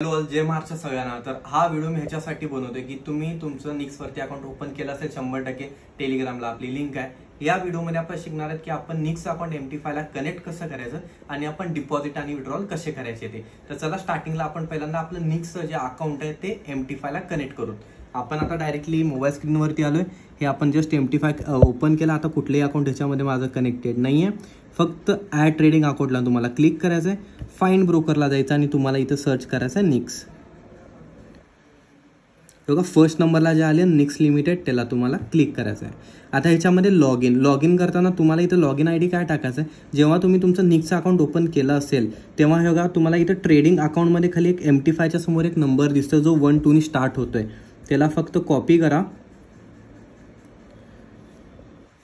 Hello जय महाराष्ट्र सगळ्यांना। तर हा व्हिडिओ मी ह्याच्यासाठी बनवतोय की तुम्ही तुमचं निक्स वरती अकाउंट ओपन केलं असेल 100%। टेलिग्रामला आपली लिंक आहे। या व्हिडिओमध्ये आपण शिकणार आहोत की आपण निक्स अकाउंट MT5 ला कनेक्ट कसं करायचं आणि आपण डिपॉझिट आणि विड्रॉल कसे करायचे ते। तर चला स्टार्टिंगला आपण पहिल्यांदा आपलं निक्स जे अकाउंट आहे ते MT5 ला कनेक्ट करू। आपण आता डायरेक्टली मोबाईल स्क्रीनवरती आलोय। हे आपण जस्ट MT5 ओपन केला। आता कुठलेही अकाउंट ह्याच्यामध्ये माझं कनेक्टेड नाहीये। फक्त ॲड ट्रेडिंग अकाउंटला तुम्हाला क्लिक करायचं आहे, फाइंड ब्रोकरला जायचं आणि तुम्हाला इथं सर्च करायचं आहे निक्स। बघा फर्स्ट नंबरला जे आले निक्स लिमिटेड त्याला तुम्हाला क्लिक करायचं आहे। आता ह्याच्यामध्ये लॉग इन करताना तुम्हाला इथं लॉग इन ID काय टाकायचं आहे। जेव्हा तुम्ही तुमचं निक्स अकाउंट ओपन केलं असेल तेव्हा हे बघा तुम्हाला इथं ट्रेडिंग अकाउंटमध्ये खाली एक MT5च्या समोर एक नंबर दिसतो जो 1 2 ने स्टार्ट होतोय। त्याला फक्त कॉपी करा,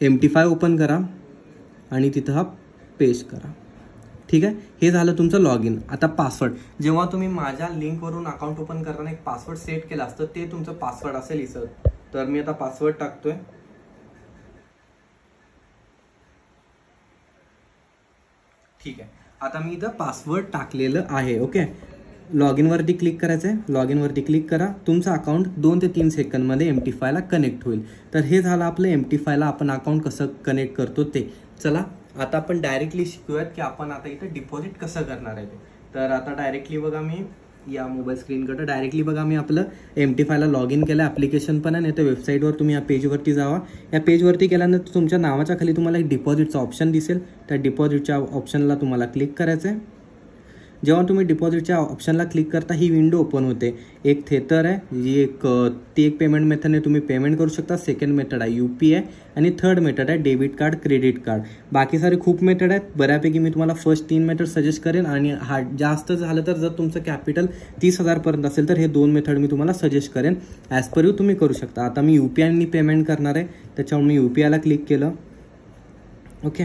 MT5 ओपन करा आणि तिथं हा पेस्ट करा। ठीक आहे, हे झालं तुमचं लॉग इन। आता पासवर्ड, जेव्हा तुम्ही माझ्या लिंकवरून अकाउंट ओपन करताना एक पासवर्ड सेट केला असतं ते तुमचं पासवर्ड असेल इथं। तर मी आता पासवर्ड टाकतोय। ठीक आहे, आता मी इथं पासवर्ड टाकलेलं आहे। ओके, लॉग इन वरती क्लिक करायचं आहे। लॉग इन वरती क्लिक करा, तुमचं अकाउंट 2 ते 3 सेकंदमध्ये MT5 ला कनेक्ट होईल। तर हे झालं आपलं MT5 ला आपण अकाउंट कसं कनेक्ट करतो ते। चला आता आपण डायरेक्टली शिकूयात की आपण आता इथं डिपॉझिट कसं करणार आहे ते। तर आता डायरेक्टली बघा मी या मोबाईल स्क्रीनकडे डायरेक्टली बघा मी आपलं MT5 ला लॉग इन केलं। ॲप्लिकेशन पण आहे, नाही तर वेबसाईटवर तुम्ही या पेजवरती जावा। या पेजवरती गेल्यानंतर तुमच्या नावाच्या खाली तुम्हाला एक डिपॉझिटचा ऑप्शन दिसेल। त्या डिपॉझिटच्या ऑप्शनला तुम्हाला क्लिक करायचं आहे। जेव्हा तुम्ही डिपॉझिटच्या ऑप्शनला क्लिक करता ही विंडो ओपन होते। एक थेटर आहे जी ती एक पेमेंट मेथडने तुम्ही पेमेंट करू शकता। सेकंड मेथड आहे UPI आणि थर्ड मेथड आहे डेबिट कार्ड क्रेडिट कार्ड। बाकी सारे खूप मेथड आहेत, बऱ्यापैकी मी तुम्हाला फर्स्ट 3 मेथड सजेस्ट करेन आणि हा जास्त झालं तर जर तुमचं कॅपिटल 30,000 पर्यंत असेल तर हे 2 मेथड मी तुम्हाला सजेस्ट करेन। ॲज पर यू तुम्ही करू शकता। आता मी UPI ने पेमेंट करणार आहे, त्याच्यावर मी UPI ला क्लिक केलं। ओके,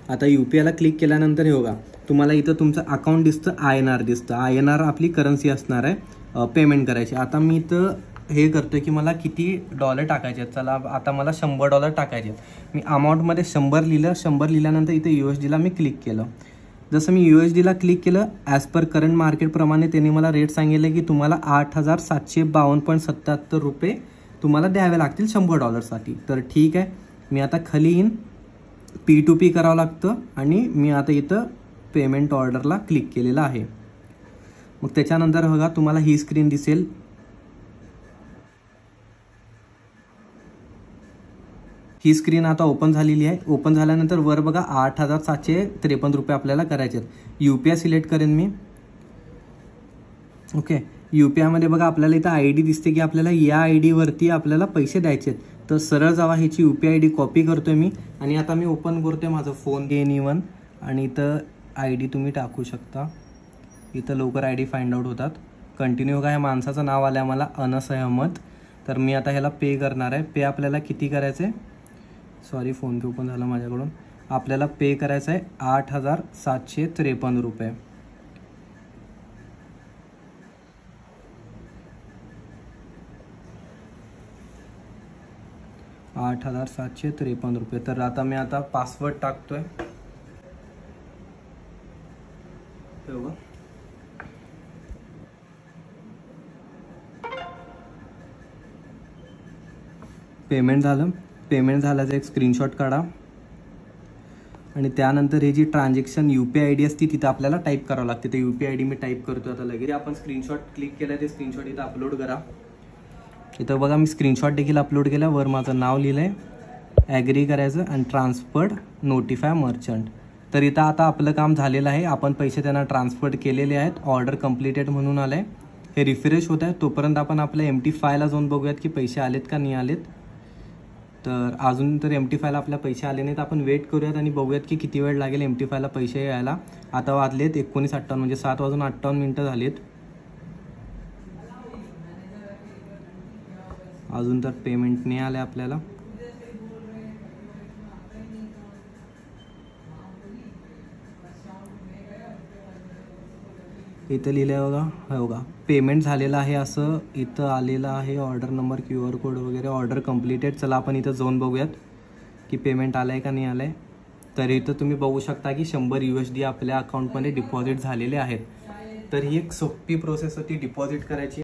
आता UPI ला क्लिक केल्यानंतर हे बघा तुम्हाला इथं तुमचं अकाउंट दिसतं, INR दिसतं। INR आपली करन्सी असणार आहे पेमेंट करायची। आता मी इथं हे करतोय की मला किती डॉलर टाकायचे आहेत। चला आता मला $100 टाकायचे आहेत। मी अमाऊंटमध्ये 100 लिहिलं। 100 लिहिल्यानंतर इथे USD ला मी क्लिक केलं। जसं मी USD ला क्लिक केलं, ॲज पर करंट मार्केटप्रमाणे त्यांनी मला रेट सांगितले की तुम्हाला 8,752.77 रुपये तुम्हाला द्यावे लागतील $100 साठी। तर ठीक आहे, मी आता खाली येईन, P2P करावं लागतं आणि मी आता इथं पेमेंट ऑर्डरला क्लिक केलेलं आहे। मग त्याच्यानंतर बघा तुम्हाला ही स्क्रीन दिसेल। ही स्क्रीन आता ओपन झालेली आहे। ओपन झाल्यानंतर वर बघा 8,753 रुपये आपल्याला करायचे आहेत। UPI सिलेक्ट करेन मी। ओके, UPI मध्ये बघा आपल्याला इथं ID दिसते की आपल्याला या ID वरती आपल्याला पैसे द्यायचे आहेत। तर सरळ जावा, ह्याची UPI ID कॉपी करतोय मी आणि आता मी ओपन करतोय माझं फोन N1 आणि इथं ID तुम्ही टाकू शकता। इथं लवकर ID फाइंड आउट होतात। कंटिन्यू बघा, ह्या माणसाचं नाव आलं आहे मला, अनस अहमद। तर मी आता ह्याला पे करणार आहे। पे आपल्याला किती करायचं आहे, सॉरी फोनपे ओपन झालं माझ्याकडून। आपल्याला पे करायचं आहे 8,753 रुपये। ₹8,753। तर आता मी आता पासवर्ड टाकतोय। पेमेंट झालं। पेमेंट झाल्याचा एक स्क्रीनशॉट काढा आणि त्यानंतर हे जी ट्रान्झॅक्शन UPI ID असते तिथं आपल्याला टाईप करावं लागते। ते UPI ID मी टाईप करतो आता लगेच। आपण स्क्रीनशॉट क्लिक केलं, ते स्क्रीनशॉट इथं अपलोड करा। इथं बघा मी स्क्रीनशॉट देखील अपलोड केला। वर माझं नाव लिहिलंय, ॲग्री करायचं आणि ट्रान्सफर्ड नोटिफाय मर्चंट। तर इथं आता आपलं काम झालेलं आहे। आपण पैसे त्यांना ट्रान्सफर केलेले आहेत। ऑर्डर कम्प्लिटेड म्हणून आलंय। हे रिफ्रेश होत आहे। तोपर्यंत आपण आपल्या MT5 ला जाऊन बघूयात की पैसे आलेत का नाही आलेत। तर अजून तर MT5 ला आपल्या पैसे आले नाहीत। आपण वेट करूयात आणि बघूयात की किती वेळ लागेल MT5 ला पैसे यायला। आता वाजलेत 19:58 म्हणजे 7:58 झालेत। अजून तर पेमेंट नाही आले आपल्याला। इथं लिहिलंय बघा, हे बघा पेमेंट झालेलं आहे असं इथं आलेलं आहे। ऑर्डर नंबर, QR कोड वगैरे, ऑर्डर कम्प्लिटेड। चला आपण इथं जाऊन बघूयात की पेमेंट आलंय का नाही आलंय। तर इथं तुम्ही बघू शकता की 100 USD आपल्या अकाउंटमध्ये डिपॉझिट झालेले आहेत। तर ही एक सोपी प्रोसेस होती डिपॉझिट करायची.